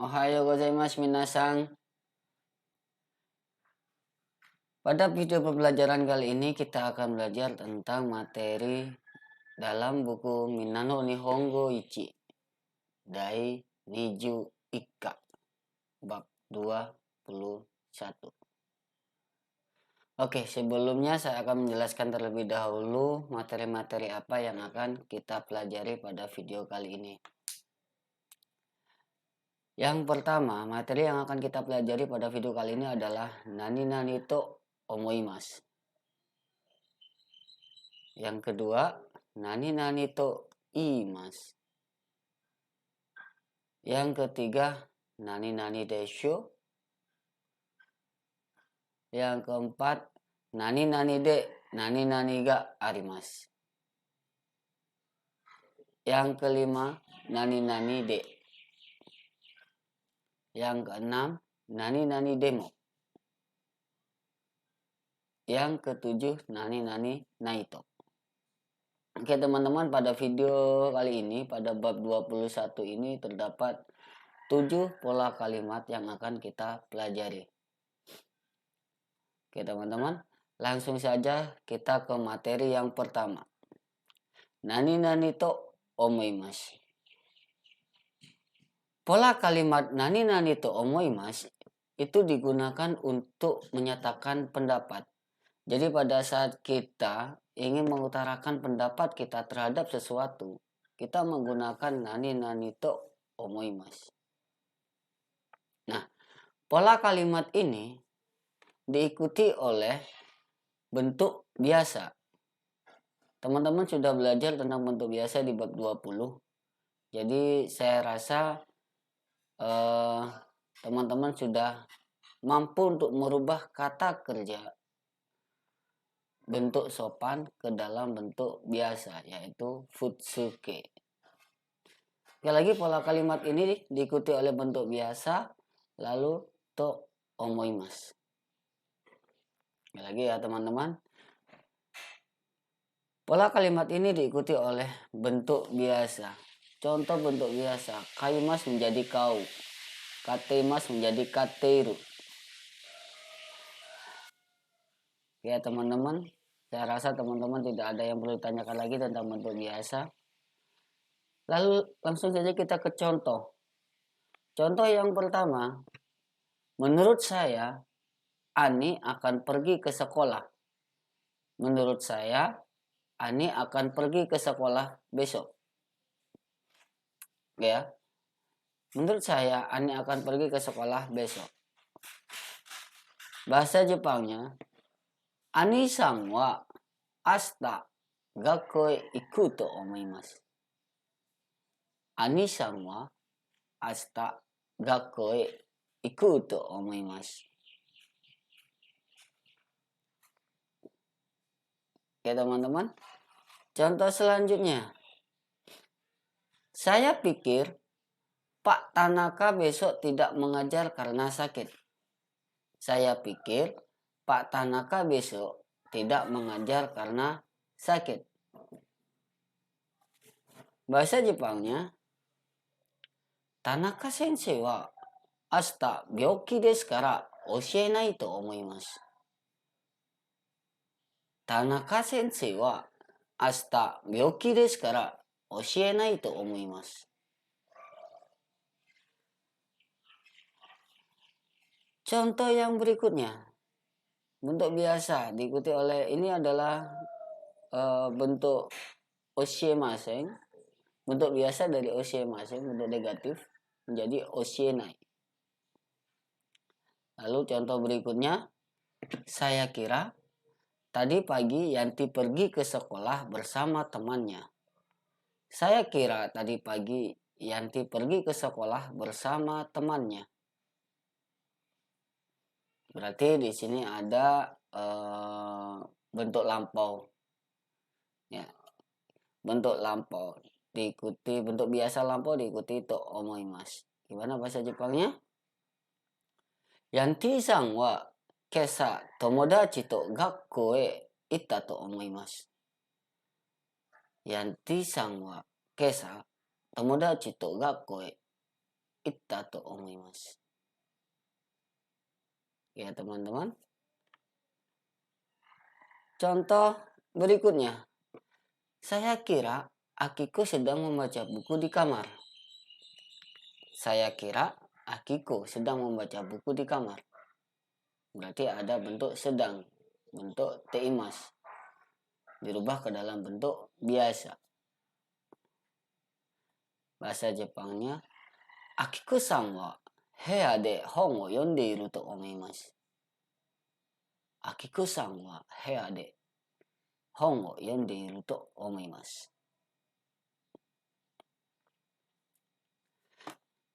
Ohayo gozaimasu minasan. Pada video pembelajaran kali ini kita akan belajar tentang materi dalam buku Minano Nihongo Ichi Dai Niju Ikka bab 21. Oke, sebelumnya saya akan menjelaskan terlebih dahulu materi-materi apa yang akan kita pelajari pada video kali ini. Yang pertama, materi yang akan kita pelajari pada video kali ini adalah nani nani to omoimasu. Yang kedua, nani nani to iimasu. Yang ketiga, nani nani desho. Yang keempat, nani nani de nani nani ga arimasu. Yang kelima, nani nani de. Yang keenam, nani nani demo. Yang ketujuh, nani nani naito. Oke teman-teman, pada video kali ini pada bab 21 ini terdapat 7 pola kalimat yang akan kita pelajari. Oke teman-teman, langsung saja kita ke materi yang pertama. Nani nani to omoimasu. Pola kalimat nani nani to omoimasu itu digunakan untuk menyatakan pendapat. Jadi pada saat kita ingin mengutarakan pendapat kita terhadap sesuatu, kita menggunakan nani nani to omoimasu. Nah, pola kalimat ini diikuti oleh bentuk biasa. Teman-teman sudah belajar tentang bentuk biasa di bab 20. Jadi saya rasa teman-teman sudah mampu untuk merubah kata kerja bentuk sopan ke dalam bentuk biasa, yaitu futsuke. Sekali lagi, pola kalimat ini diikuti oleh bentuk biasa lalu to omoimasu. Sekali lagi ya teman-teman, pola kalimat ini diikuti oleh bentuk biasa. Contoh bentuk biasa, kaimasu menjadi kau, kateimasu menjadi kateiru. Ya teman-teman, saya rasa teman-teman tidak ada yang perlu ditanyakan lagi tentang bentuk biasa. Lalu langsung saja kita ke contoh. Contoh yang pertama, menurut saya Ani akan pergi ke sekolah. Menurut saya Ani akan pergi ke sekolah besok. Ya. Menurut saya Ani akan pergi ke sekolah besok. Bahasa Jepangnya, Ani-san wa ashita gakkou e iku to omoimasu. Ani-san wa ashita gakkou e iku to omoimasu. Oke teman-teman. Contoh selanjutnya. Saya pikir Pak Tanaka besok tidak mengajar karena sakit. Saya pikir Pak Tanaka besok tidak mengajar karena sakit. Bahasa Jepangnya, Tanaka sensei wa ashita byouki desu kara oshienai to omoimasu. Tanaka sensei wa ashita byouki desu kara oshienai to omoimasu. Contoh yang berikutnya, bentuk biasa diikuti oleh, ini adalah bentuk oshiemasen. Bentuk biasa dari oshiemasen, bentuk negatif menjadi oshienai. Lalu contoh berikutnya, saya kira tadi pagi Yanti pergi ke sekolah bersama temannya. Saya kira tadi pagi Yanti pergi ke sekolah bersama temannya. Berarti di sini ada bentuk lampau. Ya. Bentuk lampau diikuti, bentuk biasa lampau diikuti to omoimasu. Gimana bahasa Jepangnya? Yanti-san wa kesa tomodachi to gakkou e itta to omoimasu. Yanti-san wa kesa tomodachi to gakkou e itta to omoimasu. Ya teman-teman. Contoh berikutnya. Saya kira Akiko sedang membaca buku di kamar. Saya kira Akiko sedang membaca buku di kamar. Berarti ada bentuk sedang, bentuk teimas. Dirubah ke dalam bentuk biasa. Bahasa Jepangnya, Akiko-san wa heya de hon o yonde iru to omaimasu. Akiko-san wa heya de hon o yonde iru to omaimasu.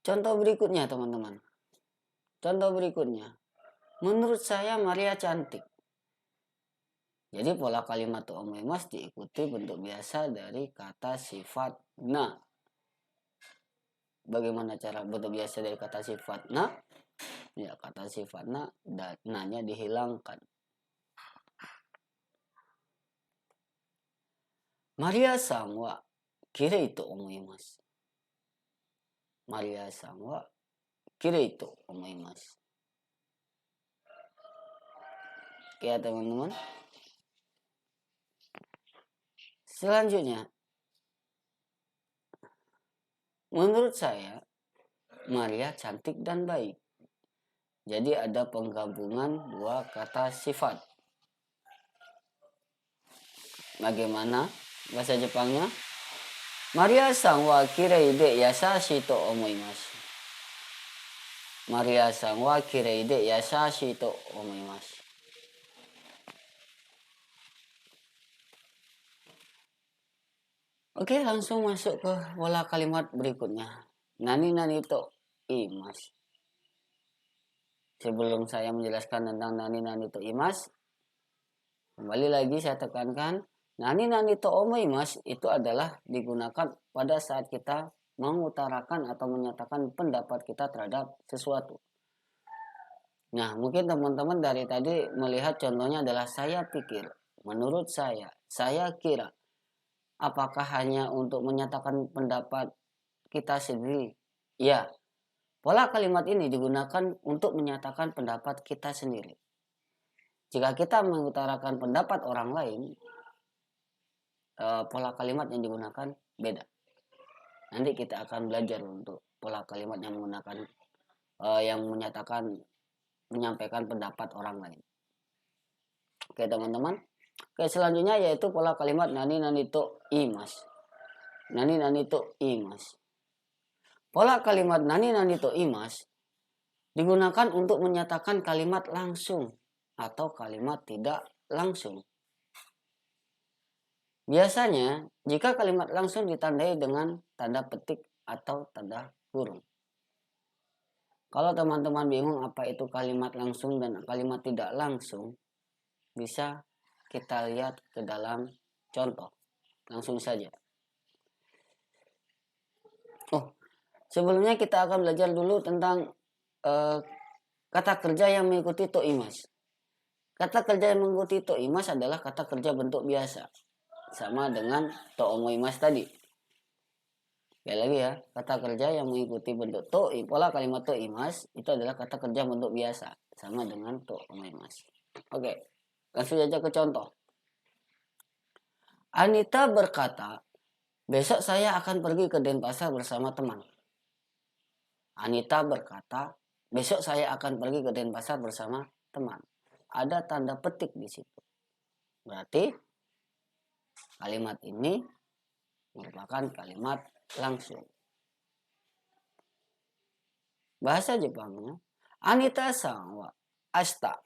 Contoh berikutnya teman-teman. Contoh berikutnya. Menurut saya Maria cantik. Jadi pola kalimat to omoimasu diikuti bentuk biasa dari kata sifat na. Bagaimana cara bentuk biasa dari kata sifat na? Ya, kata sifat na, nanya dihilangkan. Maria-san wa kirei to omoimasu. Maria-san wa kirei to omoimasu. Oke ya teman-teman. Selanjutnya. Menurut saya Maria cantik dan baik. Jadi ada penggabungan dua kata sifat. Bagaimana bahasa Jepangnya? Maria-san wa kirei de yasashi to omoimasu. Maria-san wa kirei de yasashi to omoimasu. Oke, langsung masuk ke pola kalimat berikutnya. Nani to imasu. Sebelum saya menjelaskan tentang nani to imasu, kembali lagi saya tekankan, nani to omoimasu itu adalah digunakan pada saat kita mengutarakan atau menyatakan pendapat kita terhadap sesuatu. Nah, mungkin teman-teman dari tadi melihat contohnya adalah saya pikir, menurut saya kira. Apakah hanya untuk menyatakan pendapat kita sendiri? Ya, pola kalimat ini digunakan untuk menyatakan pendapat kita sendiri. Jika kita mengutarakan pendapat orang lain, pola kalimat yang digunakan beda. Nanti kita akan belajar untuk pola kalimat yang menggunakan yang menyampaikan pendapat orang lain. Oke teman-teman. Oke, selanjutnya yaitu pola kalimat nani to imasu. Nani to imasu. Pola kalimat nani to imasu digunakan untuk menyatakan kalimat langsung atau kalimat tidak langsung. Biasanya, jika kalimat langsung ditandai dengan tanda petik atau tanda kurung. Kalau teman-teman bingung apa itu kalimat langsung dan kalimat tidak langsung, bisa kita lihat ke dalam contoh. Langsung saja. Sebelumnya kita akan belajar dulu tentang kata kerja yang mengikuti to imasu. Kata kerja yang mengikuti to imasu adalah kata kerja bentuk biasa. Sama dengan to omoimasu tadi. Sekali lagi ya, kata kerja yang mengikuti bentuk to, pola kalimat to imasu itu adalah kata kerja bentuk biasa. Sama dengan to omoimasu. Oke, langsung saja ke contoh. Anita berkata, besok saya akan pergi ke Denpasar bersama teman. Anita berkata, besok saya akan pergi ke Denpasar bersama teman. Ada tanda petik di situ. Berarti kalimat ini merupakan kalimat langsung. Bahasa Jepangnya, Anita-san wa ashita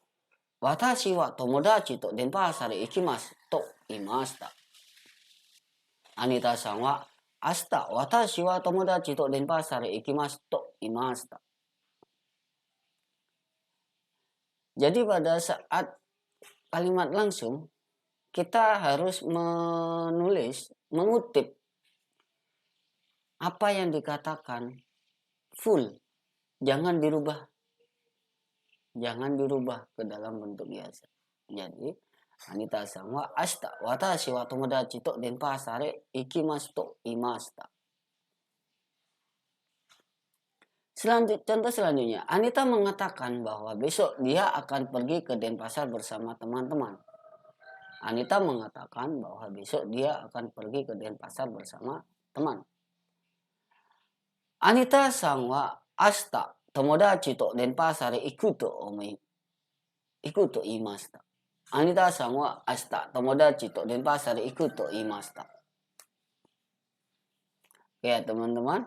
watashi wa tomodachi to Denpasar ikimasu to imashita. Anita-san wa ashita watashi wa tomodachi to Denpasar ikimasu to imashita. Jadi pada saat kalimat langsung, kita harus mengutip apa yang dikatakan full. Jangan dirubah. Jangan dirubah ke dalam bentuk biasa. Jadi, Anita-san wa ashita watashi wa tomodachi to Denpasar ikimasu to imashita. Contoh selanjutnya, Anita mengatakan bahwa besok dia akan pergi ke Denpasar bersama teman-teman. Anita mengatakan bahwa besok dia akan pergi ke Denpasar bersama teman. Anita sangwa asta tomodachi to Denpasar ikuto imashita. Anita sangwa asta tomodachi to Denpasar ikuto imashita. Ya teman-teman,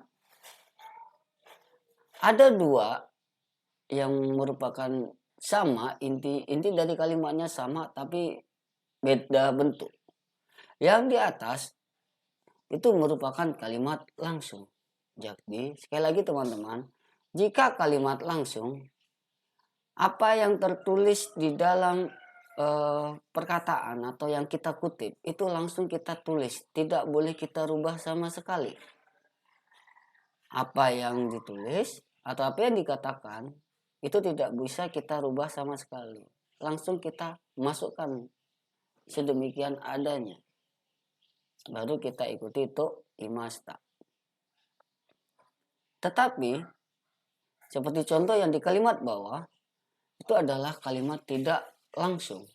ada dua yang merupakan sama, inti dari kalimatnya sama tapi beda bentuk. Yang di atas itu merupakan kalimat langsung. Jadi sekali lagi teman-teman, jika kalimat langsung, apa yang tertulis di dalam perkataan atau yang kita kutip itu langsung kita tulis, tidak boleh kita rubah sama sekali. Apa yang ditulis atau apa yang dikatakan itu tidak bisa kita rubah sama sekali. Langsung kita masukkan sedemikian adanya. Baru kita ikuti itu imasta. Tetapi seperti contoh yang di kalimat bawah itu adalah kalimat tidak langsung.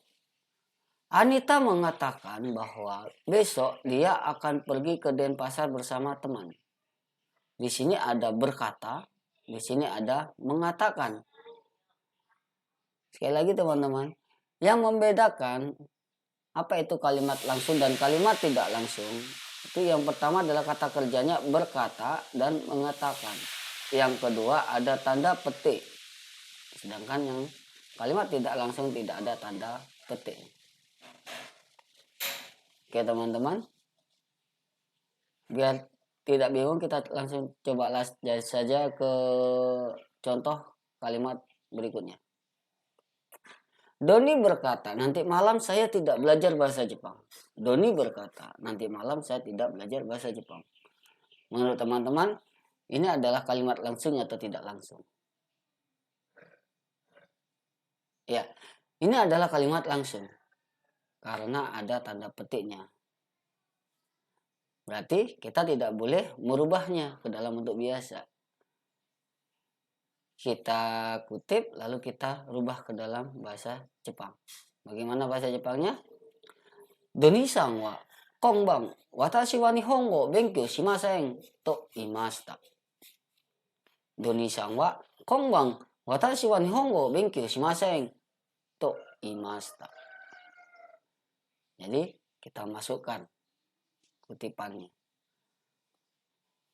Anita mengatakan bahwa besok dia akan pergi ke Denpasar bersama teman. Di sini ada berkata, di sini ada mengatakan. Sekali lagi teman-teman, yang membedakan apa itu kalimat langsung dan kalimat tidak langsung, itu yang pertama adalah kata kerjanya berkata dan mengatakan. Yang kedua ada tanda petik. Sedangkan yang kalimat tidak langsung tidak ada tanda petik. Oke teman-teman, biar tidak bingung kita langsung coba saja ke contoh kalimat berikutnya. Doni berkata, nanti malam saya tidak belajar bahasa Jepang. Doni berkata, nanti malam saya tidak belajar bahasa Jepang. Menurut teman-teman, ini adalah kalimat langsung atau tidak langsung? Ya, ini adalah kalimat langsung. Karena ada tanda petiknya. Berarti kita tidak boleh merubahnya ke dalam bentuk biasa. Kita kutip lalu kita rubah ke dalam bahasa Jepang. Bagaimana bahasa Jepangnya? Doni-san wa konban watashi wa nihongo benkyou shimasen to imashita. Doni-san wa konban watashi wa nihongo benkyou shimasen to imashita. Jadi kita masukkan kutipannya.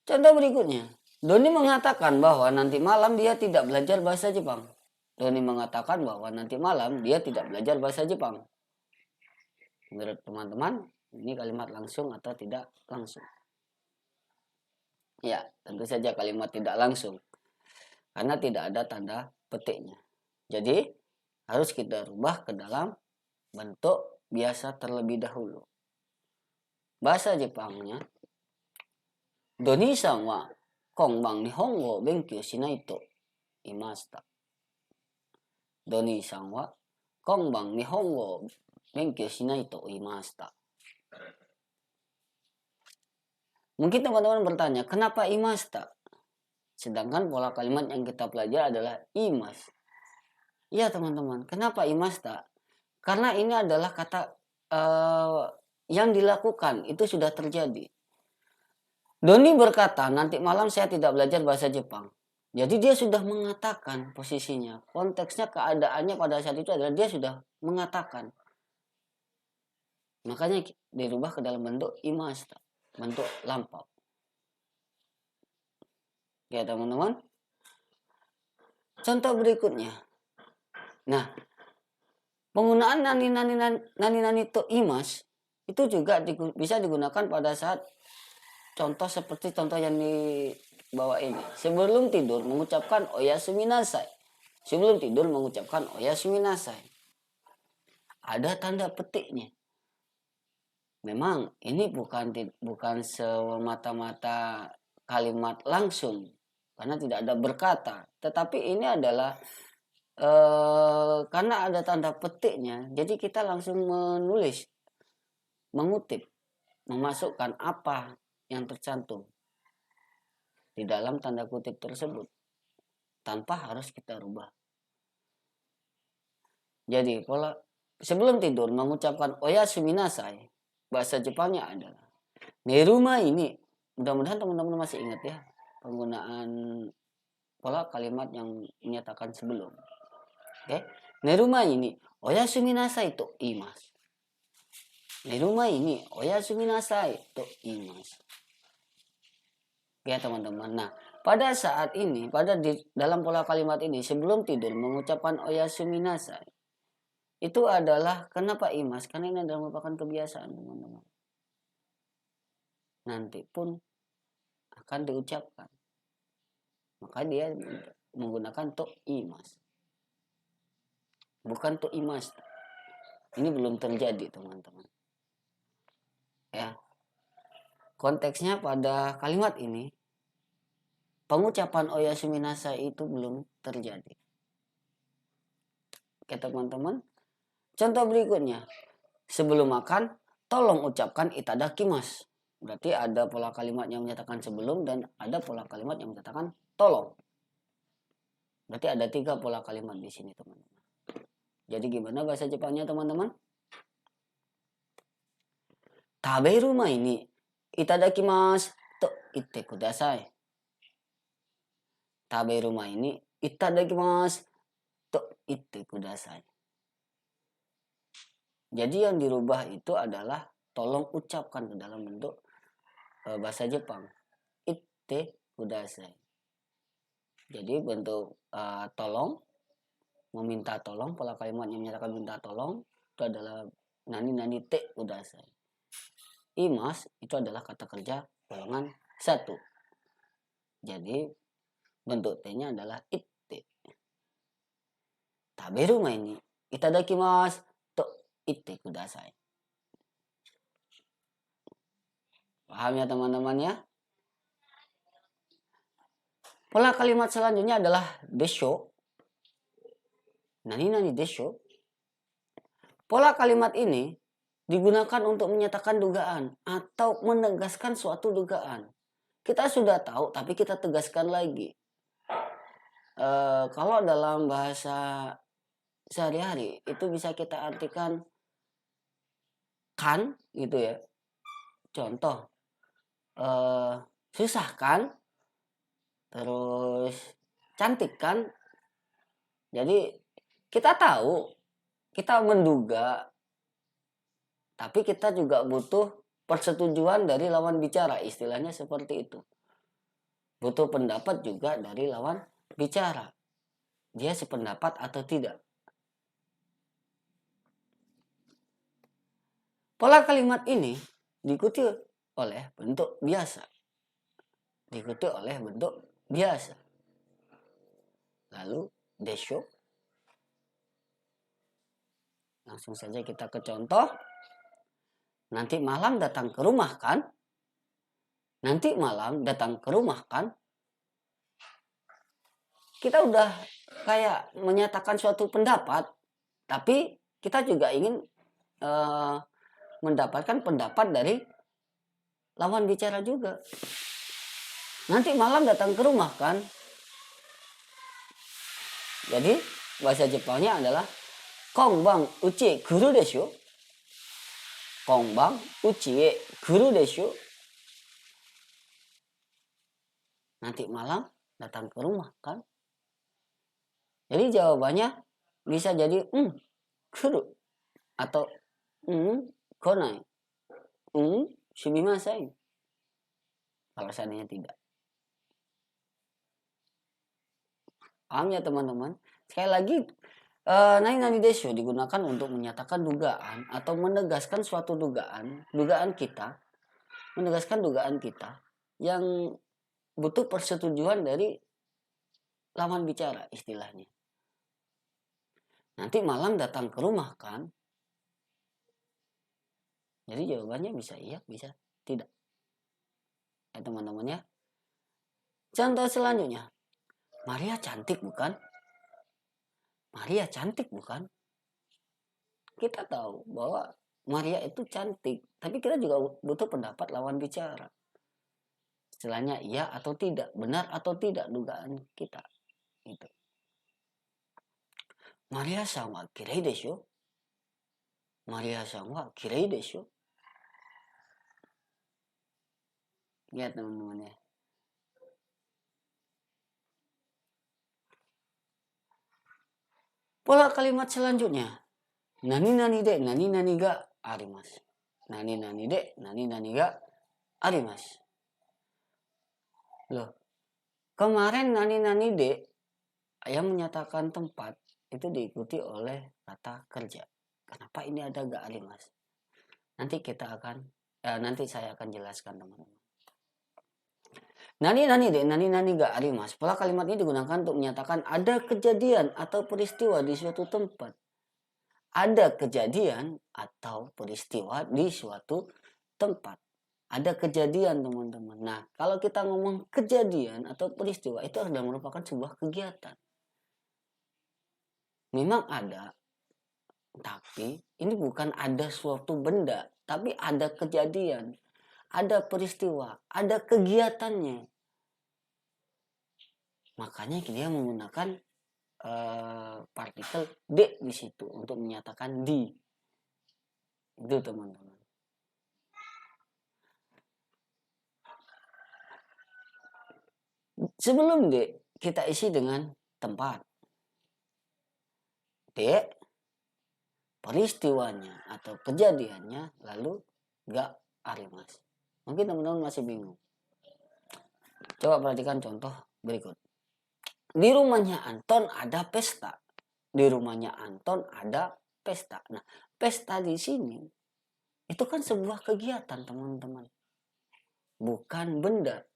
Contoh berikutnya. Doni mengatakan bahwa nanti malam dia tidak belajar bahasa Jepang. Doni mengatakan bahwa nanti malam dia tidak belajar bahasa Jepang. Menurut teman-teman, ini kalimat langsung atau tidak langsung? Ya, tentu saja kalimat tidak langsung. Karena tidak ada tanda petiknya. Jadi, harus kita rubah ke dalam bentuk biasa terlebih dahulu. Bahasa Jepangnya, Doni-san wa konban nihongo benkyou shinai to imashita. Doni-san wa konban nihongo benkyou shinai to imashita. Mungkin teman-teman bertanya, kenapa imashita? Sedangkan pola kalimat yang kita pelajari adalah imas. Iya teman-teman, kenapa imashita? Karena ini adalah kata yang dilakukan, itu sudah terjadi. Doni berkata, nanti malam saya tidak belajar bahasa Jepang. Jadi dia sudah mengatakan posisinya. Konteksnya, keadaannya pada saat itu adalah dia sudah mengatakan. Makanya dirubah ke dalam bentuk imashita, bentuk lampau. Ya teman-teman. Contoh berikutnya. Nah, penggunaan nani to imas itu juga bisa digunakan pada saat contoh seperti contoh yang di bawah ini. Sebelum tidur mengucapkan oyasumi nasai. Sebelum tidur mengucapkan oyasumi nasai. Ada tanda petiknya. Memang ini bukan semata-mata kalimat langsung karena tidak ada berkata, tetapi ini adalah karena ada tanda petiknya, jadi kita langsung menulis, mengutip, memasukkan apa yang tercantum di dalam tanda kutip tersebut. tanpa harus kita rubah. Jadi pola sebelum tidur mengucapkan oyasumi nasai, bahasa Jepangnya adalah neruma ini. Mudah-mudahan teman-teman masih ingat ya penggunaan pola kalimat yang menyatakan sebelum. Oke, neruma ini oyasumi nasai to iimasu. Neruma ini oyasumi nasai to iimasu. Ya teman-teman. Nah, pada saat ini, dalam pola kalimat ini sebelum tidur mengucapkan oyasumi nasai, itu adalah kenapa imas? Karena ini adalah merupakan kebiasaan teman-teman. Nanti pun akan diucapkan. Maka dia menggunakan to imas. Bukan to imas. Ini belum terjadi teman-teman. Ya. Konteksnya pada kalimat ini pengucapan oyasumi nasai itu belum terjadi. Oke teman-teman. Contoh berikutnya. Sebelum makan, tolong ucapkan itadakimasu. Berarti ada pola kalimat yang menyatakan sebelum dan ada pola kalimat yang menyatakan tolong. Berarti ada 3 pola kalimat di sini teman-teman. Jadi gimana bahasa Jepangnya teman-teman? Taberu mai ni itadakimasu to itte kudasai. Taberu mai ni itadakimasu to itte kudasai. Jadi yang dirubah itu adalah tolong ucapkan ke dalam bentuk bahasa Jepang. Itte kudasai. Jadi bentuk tolong, meminta tolong, pola kalimat yang menyatakan minta tolong itu adalah nani te kudasai. Imas itu adalah kata kerja golongan 1. Jadi bentuk T-nya adalah itte. Taberu mai ni itadakimasu to itte kudasai. Paham ya teman-teman ya? Pola kalimat selanjutnya adalah desho. Nani desho. Pola kalimat ini digunakan untuk menyatakan dugaan atau menegaskan suatu dugaan. Kita sudah tahu tapi kita tegaskan lagi. Kalau dalam bahasa sehari-hari itu bisa kita artikan kan gitu ya. Contoh susah kan, terus cantik kan. Jadi kita tahu, kita menduga, tapi kita juga butuh persetujuan dari lawan bicara, istilahnya seperti itu. Butuh pendapat juga dari lawan bicara, dia sependapat atau tidak. Pola kalimat ini diikuti oleh bentuk biasa. Diikuti oleh bentuk biasa. Lalu desho. Langsung saja kita ke contoh. Nanti malam datang ke rumah kan? Nanti malam datang ke rumah kan? Kita udah kayak menyatakan suatu pendapat, tapi kita juga ingin mendapatkan pendapat dari lawan bicara juga. Nanti malam datang ke rumah kan? Jadi bahasa Jepangnya adalah konbang uchi kuru desho. Konbang uchi kuru desho. Nanti malam datang ke rumah kan? Jadi jawabannya bisa jadi kuru atau konai. Sumimasen. Kalau seandainya tidak. Paham ya teman-teman? Sekali lagi, nani desho digunakan untuk menyatakan dugaan atau menegaskan suatu dugaan kita, menegaskan dugaan kita yang butuh persetujuan dari lawan bicara istilahnya. Nanti malam datang ke rumah kan? Jadi jawabannya bisa iya, bisa tidak. Ya teman-teman ya. Contoh selanjutnya. Maria cantik bukan? Maria cantik bukan? Kita tahu bahwa Maria itu cantik, tapi kita juga butuh pendapat lawan bicara. Istilahnya iya atau tidak, benar atau tidak dugaan kita. Itu. Mariaさんは綺麗でしょ。Maria さんは綺麗でしょ。Ya teman-teman ya. Pola kalimat selanjutnya. Nani nani de, nani nani ga arimasu. Nani nani de, nani nani ga arimasu. Loh, kemarin nani nani de yang menyatakan tempat itu diikuti oleh kata kerja. Kenapa ini ada ga arimasu? Nanti saya akan jelaskan teman-teman. Nani nani de, nani nani ga arimasu. Pola kalimat ini digunakan untuk menyatakan ada kejadian atau peristiwa di suatu tempat. Ada kejadian atau peristiwa di suatu tempat. Ada kejadian teman-teman. Nah, kalau kita ngomong kejadian atau peristiwa itu adalah merupakan sebuah kegiatan. Memang ada, tapi ini bukan ada suatu benda, tapi ada kejadian, ada peristiwa, ada kegiatannya. Makanya dia menggunakan partikel D di situ untuk menyatakan di. Itu teman-teman. Sebelum D kita isi dengan tempat. D peristiwanya atau kejadiannya, lalu ga arimasu. Mungkin teman-teman masih bingung. Coba perhatikan contoh berikut. Di rumahnya Anton ada pesta. Di rumahnya Anton ada pesta. Nah, pesta di sini itu kan sebuah kegiatan, teman-teman. Bukan benda.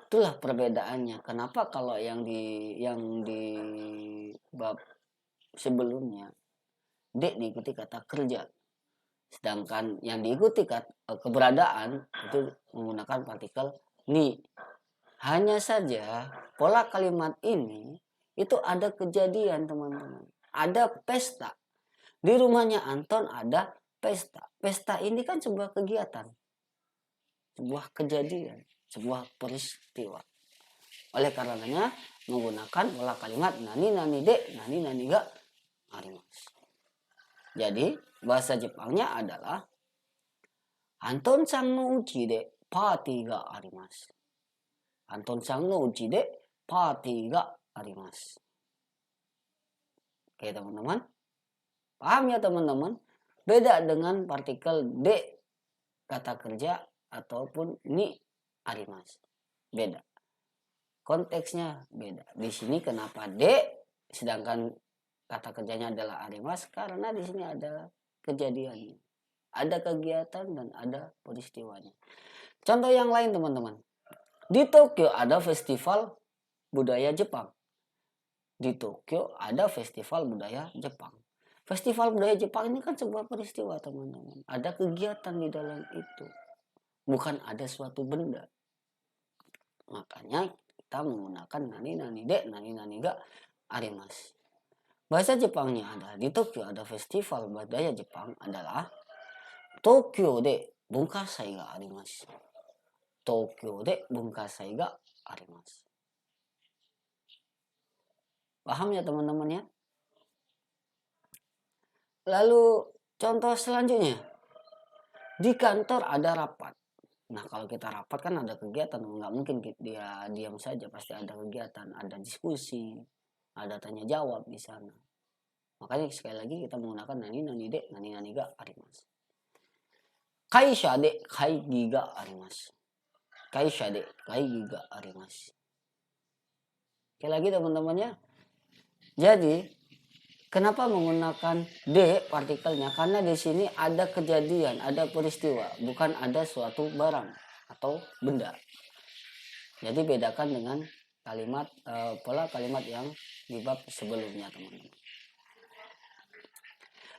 Itulah perbedaannya. Kenapa kalau yang di bab sebelumnya D diikuti kata kerja. Sedangkan yang diikuti keberadaan itu menggunakan partikel ni. Hanya saja pola kalimat ini itu ada kejadian, teman-teman. Ada pesta. Di rumahnya Anton ada pesta. Pesta ini kan sebuah kegiatan. Sebuah kejadian. Sebuah peristiwa. Oleh karenanya menggunakan pola kalimat nani nani de, nani nani ga arimasu. Jadi bahasa Jepangnya adalah Anton-san no uchi de party ga arimasu. Anton-san no uchi de party ga arimasu. Oke teman-teman. Paham ya teman-teman? Beda dengan partikel D kata kerja ataupun ni arimasu. Beda. Konteksnya beda. Di sini kenapa D sedangkan kata kerjanya adalah arimasu? Karena di sini ada kejadiannya. Ada kegiatan dan ada peristiwanya. Contoh yang lain teman-teman. Di Tokyo ada festival budaya Jepang. Di Tokyo ada festival budaya Jepang. Festival budaya Jepang ini kan sebuah peristiwa, teman-teman. Ada kegiatan di dalam itu. Bukan ada suatu benda. Makanya kita menggunakan nani nani de, nani nani ga arimasu. Bahasa Jepangnya ada. Di Tokyo ada festival budaya Jepang adalah Tokyo de bunkasai ga arimasu. Tokyo de bunkasai ga arimasu. Paham ya teman-teman ya? Lalu contoh selanjutnya. Di kantor ada rapat. Nah kalau kita rapat kan ada kegiatan. Nggak mungkin dia diam saja. Pasti ada kegiatan. Ada diskusi. Ada tanya jawab di sana. Makanya sekali lagi kita menggunakan nani nani de, nani nani ga arimasu. Kaisha de kaigi ga arimasu. Kaisha de kaigi ga arimasu. Sekali lagi teman-temannya. Jadi kenapa menggunakan D partikelnya? Karena di sini ada kejadian, ada peristiwa, bukan ada suatu barang atau benda. Jadi bedakan dengan kalimat pola kalimat yang di bab sebelumnya, teman-teman.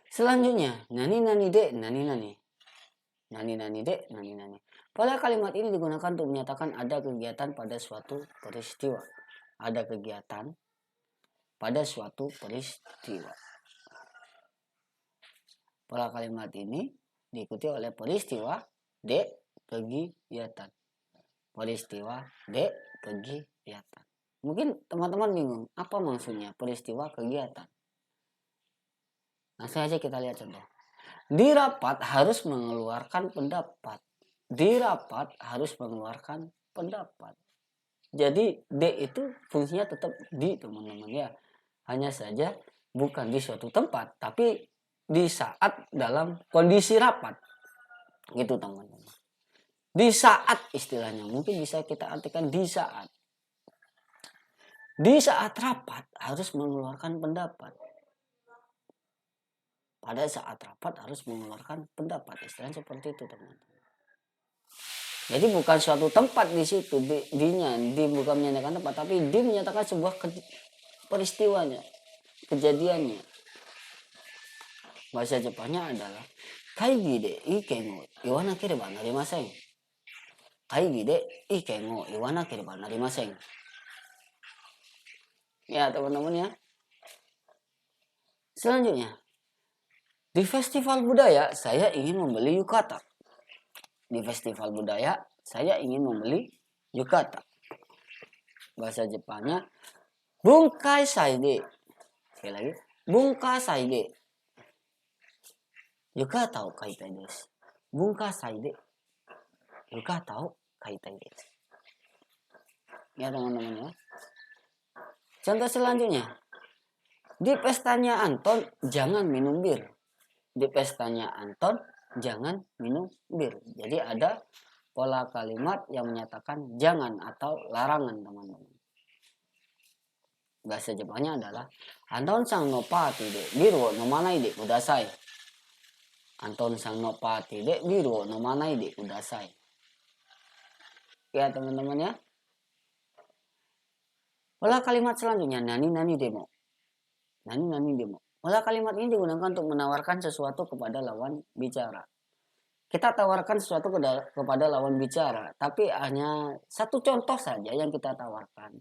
Selanjutnya, nani nani de, nani nani. Nani nani de, nani nani. Pola kalimat ini digunakan untuk menyatakan ada kegiatan pada suatu peristiwa. Ada kegiatan pada suatu peristiwa. Pola kalimat ini diikuti oleh peristiwa D kegiatan. Peristiwa D kegiatan. Mungkin teman-teman bingung, apa maksudnya peristiwa kegiatan? Langsung aja kita lihat contoh. Di rapat harus mengeluarkan pendapat. Di rapat harus mengeluarkan pendapat. Jadi D itu fungsinya tetap di, teman-teman ya. Hanya saja bukan di suatu tempat, tapi di saat dalam kondisi rapat. Gitu teman-teman. Di saat istilahnya, mungkin bisa kita artikan di saat. Di saat rapat harus mengeluarkan pendapat. Pada saat rapat harus mengeluarkan pendapat. Istilahnya seperti itu teman-teman. Jadi bukan suatu tempat di situ, di bukan menyatakan tempat, tapi di menyatakan sebuah peristiwanya, kejadiannya. Bahasa Jepangnya adalah kaigi de iken wo iwanakereba narimasen. Kaigi de iken wo iwanakereba narimasen. Ya teman-teman ya. Selanjutnya, di festival budaya saya ingin membeli yukata. Di festival budaya saya ingin membeli yukata. Bahasa Jepangnya bunkai saide. Sekali lagi, bunkai saide. Yukata o kaitai desu. Bunkai saide. Yukata o kaitai desu. Ya teman-teman ya. Contoh selanjutnya. Di pestanya Anton jangan minum bir. Di pestanya Anton jangan minum bir. Jadi ada pola kalimat yang menyatakan jangan atau larangan teman-teman. Bahasa Jepangnya adalah Anton sang no party de biru wo nomanai de kudasai. Anton sang no party de biru wo nomanai de kudasai. Ya teman-teman ya. Pola kalimat selanjutnya nani-nani demo. Nani-nani demo. Pola kalimat ini digunakan untuk menawarkan sesuatu kepada lawan bicara. Kita tawarkan sesuatu kepada lawan bicara, tapi hanya satu contoh saja yang kita tawarkan.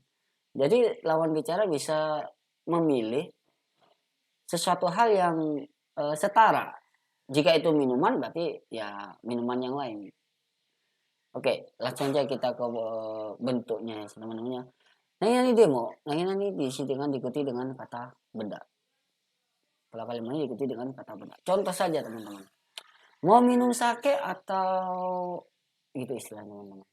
Jadi lawan bicara bisa memilih sesuatu hal yang setara. Jika itu minuman berarti ya minuman yang lain. Oke, langsung aja kita ke bentuknya teman-teman. Nani demo, nani diisi dengan diikuti dengan kata benda. Pola kalimatnya diikuti dengan kata benda. Contoh saja teman-teman. Mau minum sake atau gitu istilahnya teman-teman.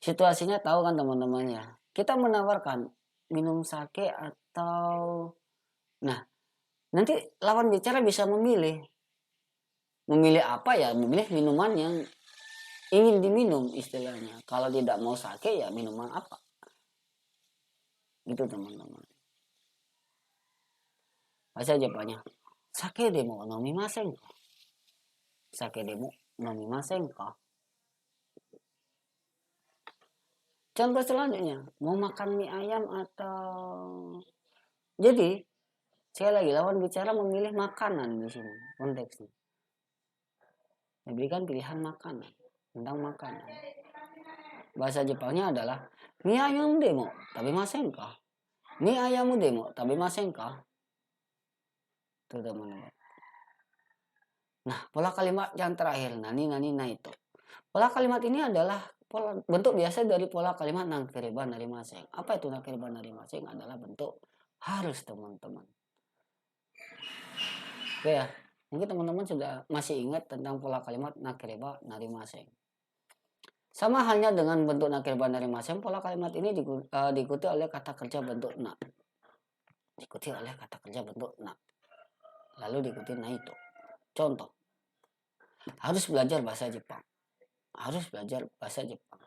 Situasinya tahu kan teman-teman ya. Kita menawarkan minum sake atau nah nanti lawan bicara bisa memilih. Memilih apa ya? Memilih minuman yang ingin diminum istilahnya. Kalau tidak mau sake ya minuman apa? Gitu teman-teman. Bahasa Jepangnya. Sake demo nomimasen ka? Sake demo nomimasen ka? Contoh selanjutnya, mau makan mie ayam atau jadi sekali lagi lawan bicara memilih makanan di sini konteksnya. Diberikan pilihan makanan tentang makanan. Bahasa Jepangnya adalah mie ayam demo tabemasen ka? Mie ayam demo tabemasen ka? Tuh teman-teman. Nah, pola kalimat yang terakhir nani naito. Pola kalimat ini adalah bentuk biasa dari pola kalimat nakireba narimaseng. Apa itu nakireba narimaseng? Adalah bentuk harus teman-teman. Oke ya, mungkin teman-teman sudah masih ingat tentang pola kalimat nakireba narimaseng. Sama halnya dengan bentuk nakireba narimaseng, pola kalimat ini diikuti oleh kata kerja bentuk na. Diikuti oleh kata kerja bentuk na. Lalu diikuti naito. Contoh, harus belajar bahasa Jepang. Harus belajar bahasa Jepang.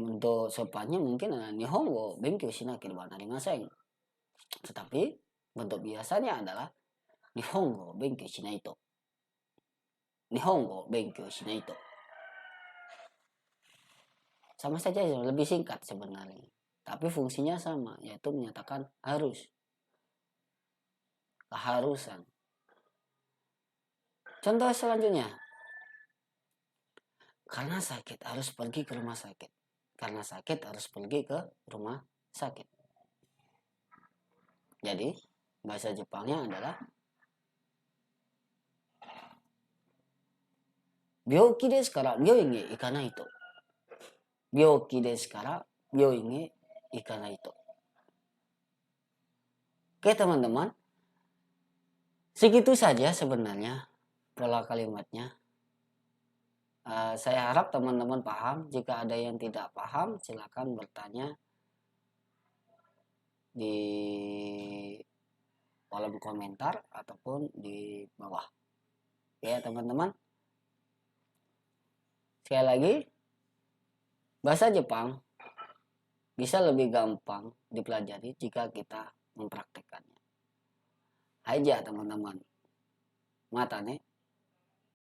Untuk sopannya mungkin Nihongo benkyou shinakereba narimaseng. Tetapi bentuk biasanya adalah Nihongo benkyou shinaito. Nihongo benkyou shinaito. Sama saja lebih singkat sebenarnya. Tapi fungsinya sama, yaitu menyatakan harus. Keharusan. Contoh selanjutnya. Karena sakit harus pergi ke rumah sakit. Karena sakit harus pergi ke rumah sakit. Jadi bahasa Jepangnya adalah Byouki desu kara byouin ni ikanai to. Byoki desu kara byoin e ikanai to. Oke teman-teman, segitu saja sebenarnya pola kalimatnya. Saya harap teman-teman paham. Jika ada yang tidak paham, silakan bertanya di kolom komentar ataupun di bawah. Ya teman-teman. Sekali lagi, bahasa Jepang bisa lebih gampang dipelajari jika kita mempraktekkannya. Aja teman-teman. Mata nih.